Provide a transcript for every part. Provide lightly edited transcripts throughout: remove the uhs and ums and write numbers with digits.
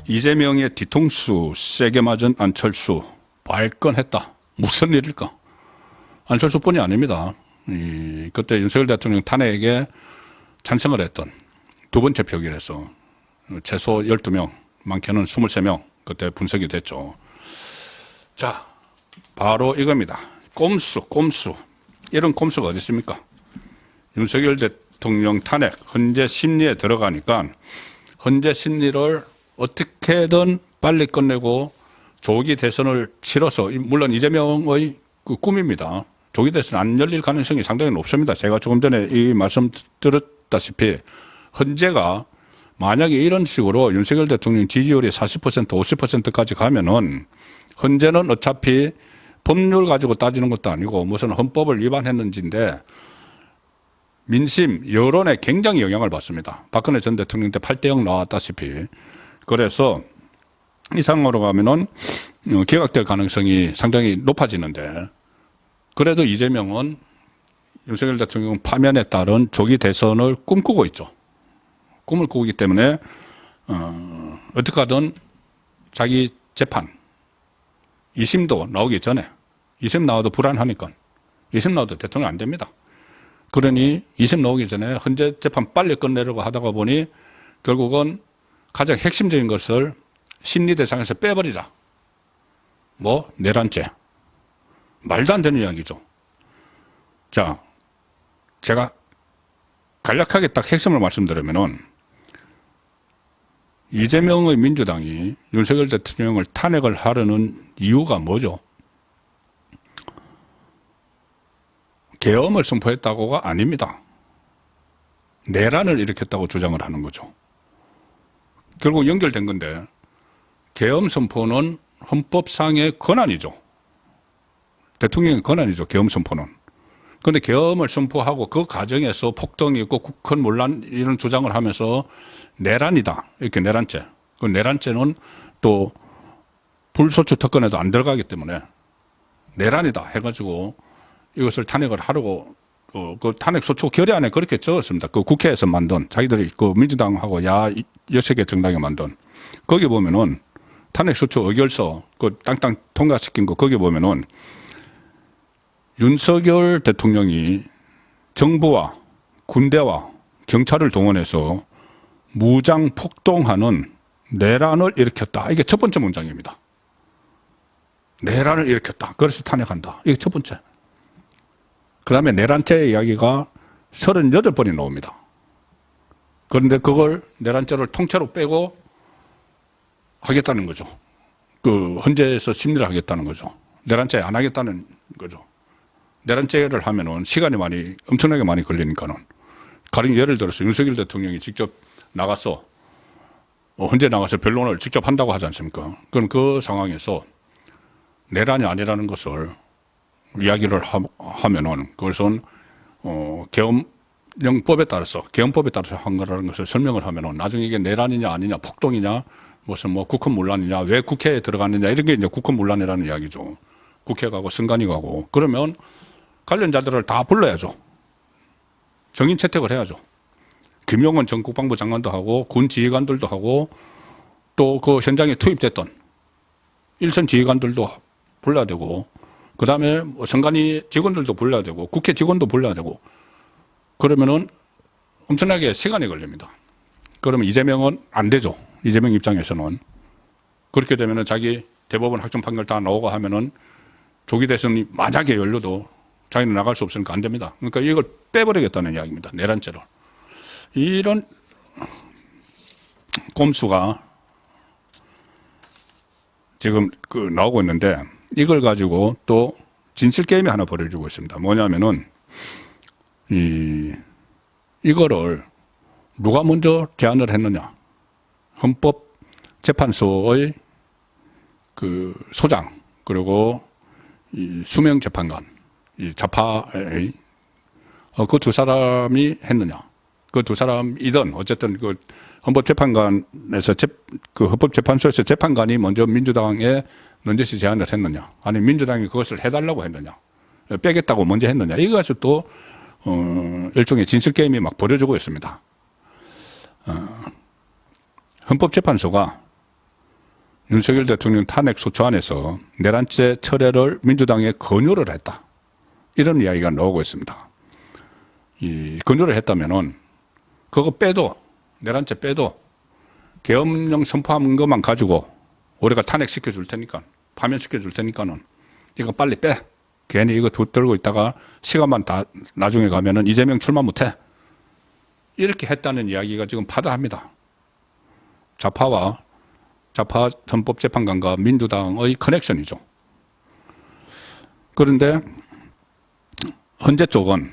이재명의 뒤통수 세게 맞은 안철수 발끈했다. 무슨 일일까? 안철수뿐이 아닙니다. 그때 윤석열 대통령 탄핵에 찬성을 했던 두 번째 표결에서 최소 12명, 많게는 23명 그때 분석이 됐죠. 자, 바로 이겁니다. 꼼수. 이런 꼼수가 어디 있습니까? 윤석열 대통령 탄핵, 헌재 심리에 들어가니까 헌재 심리를 어떻게든 빨리 끝내고 조기 대선을 치러서, 물론 이재명의 그 꿈입니다. 조기 대선 안 열릴 가능성이 상당히 높습니다. 제가 조금 전에 이 말씀 드렸다시피 헌재가 만약에 이런 식으로 윤석열 대통령 지지율이 40%, 50%까지 가면은 헌재는 어차피 법률 가지고 따지는 것도 아니고 무슨 헌법을 위반했는지인데 민심, 여론에 굉장히 영향을 받습니다. 박근혜 전 대통령 때 8대0 나왔다시피. 그래서 이 상황으로 가면은 기각될 가능성이 상당히 높아지는데 그래도 이재명은 윤석열 대통령 파면에 따른 조기 대선을 꿈꾸고 있죠. 꿈을 꾸기 때문에 어떻게 하든 자기 재판 2심도 나오기 전에 2심 나와도 불안하니까 2심 나와도 대통령 안 됩니다. 그러니 2심 나오기 전에 헌재 재판 빨리 끝내려고 하다가 보니 결국은 가장 핵심적인 것을 심리대상에서 빼버리자. 뭐 내란죄. 말도 안 되는 이야기죠. 자, 제가 간략하게 딱 핵심을 말씀드리면은 이재명의 민주당이 윤석열 대통령을 탄핵을 하려는 이유가 뭐죠? 계엄을 선포했다고가 아닙니다. 내란을 일으켰다고 주장을 하는 거죠. 결국 연결된 건데 계엄 선포는 헌법상의 권한이죠. 대통령의 권한이죠. 계엄 선포는. 그런데 계엄을 선포하고 그 과정에서 폭동이 있고 국헌 논란 이런 주장을 하면서 내란이다. 이렇게 내란죄. 그 내란죄는 또 불소추 특권에도 안 들어가기 때문에 내란이다 해가지고 이것을 탄핵을 하려고 그 탄핵 소추 결의안에 그렇게 적었습니다. 그 국회에서 만든 자기들이 그 민주당하고 야 6개 정당이 만든 거기 보면은 탄핵 소추 의결서 그 땅땅 통과시킨 거 거기 보면은 윤석열 대통령이 정부와 군대와 경찰을 동원해서 무장 폭동하는 내란을 일으켰다. 이게 첫 번째 문장입니다. 내란을 일으켰다. 그래서 탄핵한다. 이게 첫 번째. 그 다음에 내란죄 이야기가 38번이 나옵니다. 그런데 그걸 내란죄를 통째로 빼고 하겠다는 거죠. 그 헌재에서 심리를 하겠다는 거죠. 내란죄 안 하겠다는 거죠. 내란죄를 하면은 시간이 엄청나게 많이 걸리니까는. 가령 예를 들어서 윤석열 대통령이 직접 나가서 헌재 나가서 변론을 직접 한다고 하지 않습니까? 그럼 그 상황에서 내란이 아니라는 것을 이야기를 하면은 그것은 계엄령법에 따라서 계엄법에 따라서 한 거라는 것을 설명을 하면은 나중에 이게 내란이냐 아니냐 폭동이냐 무슨 뭐 국헌문란이냐 왜 국회에 들어갔느냐 이런 게 이제 국헌문란이라는 이야기죠. 국회 가고 선관위 가고 그러면 관련자들을 다 불러야죠. 정인 채택을 해야죠. 김용원 전 국방부 장관도 하고 군 지휘관들도 하고 또 그 현장에 투입됐던 일선 지휘관들도 불러야 되고 그 다음에 선관위 직원들도 불러야 되고 국회 직원도 불러야 되고 그러면은 엄청나게 시간이 걸립니다. 그러면 이재명은 안 되죠. 이재명 입장에서는. 그렇게 되면은 자기 대법원 확정 판결 다 나오고 하면은 조기 대선이 만약에 열려도 자기는 나갈 수 없으니까 안 됩니다. 그러니까 이걸 빼버리겠다는 이야기입니다. 내란죄를. 이런 꼼수가 지금 나오고 있는데 이걸 가지고 또 진실 게임이 하나 벌어지고 있습니다. 뭐냐면은 이거를 누가 먼저 제안을 했느냐? 헌법재판소의 그 소장 그리고 이 수명 재판관 이 좌파의 그 두 사람이 했느냐? 그 두 사람이든 어쨌든 그 헌법재판관에서 그 헌법재판소에서 재판관이 먼저 민주당에 넌지시 제안을 했느냐? 아니 민주당이 그것을 해달라고 했느냐? 빼겠다고 먼저 했느냐? 이거 가지고 또 일종의 진실 게임이 막 벌어지고 있습니다. 헌법재판소가 윤석열 대통령 탄핵 소추안에서 내란죄 철회를 민주당에 권유를 했다. 이런 이야기가 나오고 있습니다. 이 권유를 했다면은 그거 빼도 내란죄 빼도 계엄령 선포한 것만 가지고 우리가 탄핵시켜 줄 테니까 파면시켜 줄 테니까는 이거 빨리 빼. 괜히 이거 붙들고 있다가 시간만 다 나중에 가면은 이재명 출마 못해. 이렇게 했다는 이야기가 지금 파다합니다. 좌파 헌법재판관과 민주당의 커넥션이죠. 그런데 헌재 쪽은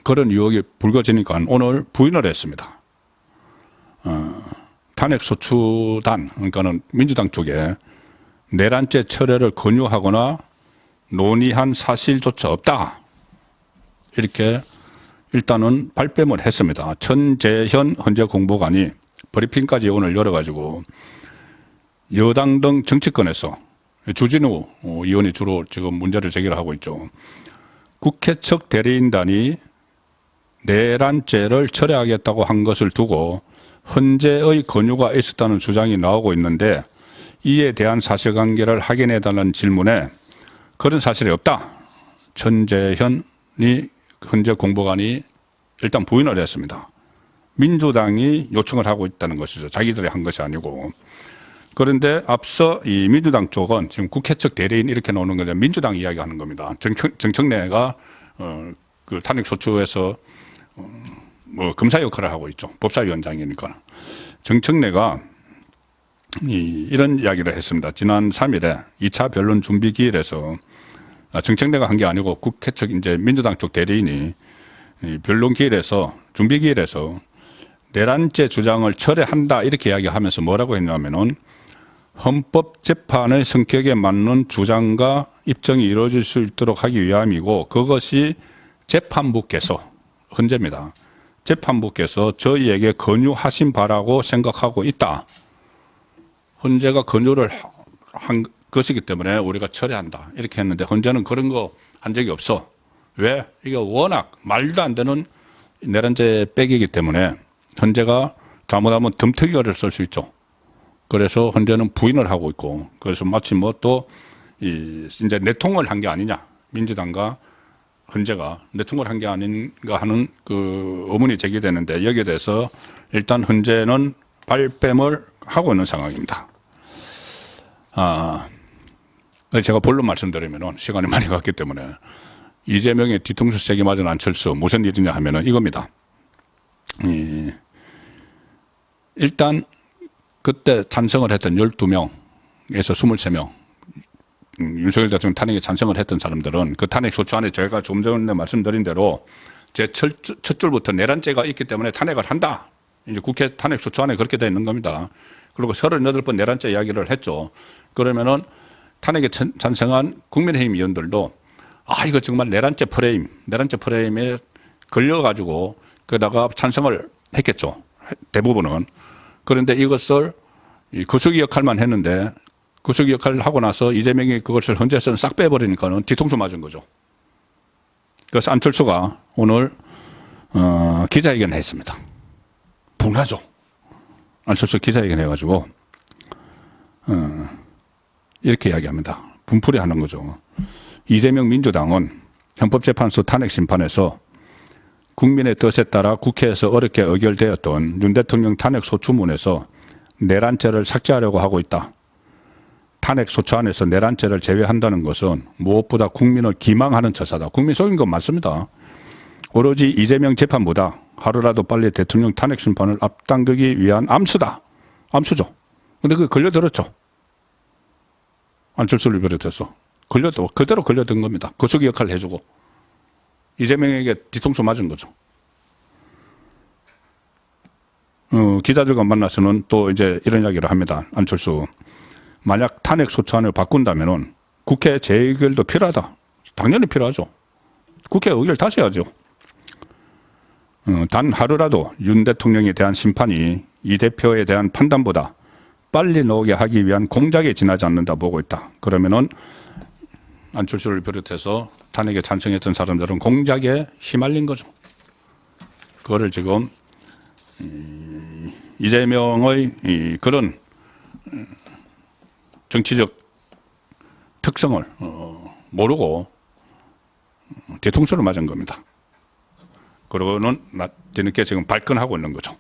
그런 유혹이 불거지니까 오늘 부인을 했습니다. 탄핵소추단, 그러니까는 민주당 쪽에 내란죄 철회를 권유하거나 논의한 사실조차 없다. 이렇게 일단은 발뺌을 했습니다. 천재현 헌재 공보관이 브리핑까지 오늘 열어가지고 여당 등 정치권에서 주진우 의원이 주로 지금 문제를 제기를 하고 있죠. 국회 측 대리인단이 내란죄를 철회하겠다고 한 것을 두고 헌재의 권유가 있었다는 주장이 나오고 있는데 이에 대한 사실관계를 확인해달라는 질문에 그런 사실이 없다. 천재현이 헌재 공보관이 일단 부인을 했습니다. 민주당이 요청을 하고 있다는 것이죠. 자기들이 한 것이 아니고. 그런데 앞서 이 민주당 쪽은 지금 국회 측 대리인 이렇게 나오는 건데 민주당 이야기하는 겁니다. 정청래가 그 탄핵소추에서 뭐 검사 역할을 하고 있죠. 법사위원장이니까. 정청래가 이런 이야기를 했습니다. 지난 3일에 2차 변론 준비 기일에서 정청래가 한 게 아니고 국회 측 이제 민주당 쪽 대리인이 변론 기일에서 준비 기일에서 내란죄 주장을 철회한다 이렇게 이야기하면서 뭐라고 했냐면은 헌법재판의 성격에 맞는 주장과 입증이 이루어질 수 있도록 하기 위함이고 그것이 재판부께서 헌재입니다. 재판부께서 저희에게 권유하신 바라고 생각하고 있다. 헌재가 권유를 한 것이기 때문에 우리가 철회한다. 이렇게 했는데 헌재는 그런 거 한 적이 없어. 왜? 이게 워낙 말도 안 되는 내란죄 빼기이기 때문에 헌재가 잘못하면 덤터기를 쓸 수 있죠. 그래서 헌재는 부인을 하고 있고 그래서 마치 뭐 또 이제 내통을 한 게 아니냐. 민주당과 헌재가 내통을 한 게 아닌가 하는 그 의문이 제기되는데 여기에 대해서 일단 헌재는 발뺌을 하고 있는 상황입니다. 제가 본론 말씀드리면 시간이 많이 갔기 때문에 이재명의 뒤통수 세게 맞은 안철수 무슨 일이냐 하면은 이겁니다. 일단 그때 찬성을 했던 12명에서 23명 윤석열 대통령 탄핵에 찬성을 했던 사람들은 그 탄핵 소추안에 제가 좀 전에 말씀드린 대로 제 첫 줄부터 내란죄가 있기 때문에 탄핵을 한다. 이제 국회 탄핵 소추안에 그렇게 되어 있는 겁니다. 그리고 38번 내란죄 이야기를 했죠. 그러면은 탄핵에 찬성한 국민의힘 의원들도 이거 정말 내란죄 프레임에 걸려가지고 그다가 찬성을 했겠죠. 대부분은. 그런데 이것을 거수기 역할만 했는데 거수기 역할을 하고 나서 이재명이 그것을 헌재에서는 싹 빼버리니까는 뒤통수 맞은 거죠. 그래서 안철수가 오늘 기자회견을 했습니다. 분하죠. 안철수 기자회견 해가지고 이렇게 이야기합니다. 분풀이 하는 거죠. 이재명 민주당은 헌법재판소 탄핵 심판에서 국민의 뜻에 따라 국회에서 어렵게 의결되었던 윤 대통령 탄핵 소추문에서 내란죄를 삭제하려고 하고 있다. 탄핵 소추안에서 내란죄를 제외한다는 것은 무엇보다 국민을 기망하는 처사다. 국민 속인 건 맞습니다. 오로지 이재명 재판보다 하루라도 빨리 대통령 탄핵 심판을 앞당기기 위한 암수다. 암수죠. 근데 그게 걸려들었죠. 안철수를 비롯해서. 그대로 걸려든 겁니다. 거수기 역할을 해주고. 이재명에게 뒤통수 맞은 거죠. 기자들과 만나서는 또 이제 이런 이야기를 합니다. 안철수. 만약 탄핵 소추안을 바꾼다면은 국회 재의결도 필요하다. 당연히 필요하죠. 국회 의결 다시 해야죠. 단 하루라도 윤 대통령에 대한 심판이 이 대표에 대한 판단보다 빨리 나오게 하기 위한 공작에 지나지 않는다 보고 있다. 그러면은 안철수를 비롯해서 탄핵에 찬성했던 사람들은 공작에 휘말린 거죠. 그거를 지금 이재명의 그런 정치적 특성을 모르고 뒤통수를 맞은 겁니다. 그러고는 뒤늦게 지금 발끈하고 있는 거죠.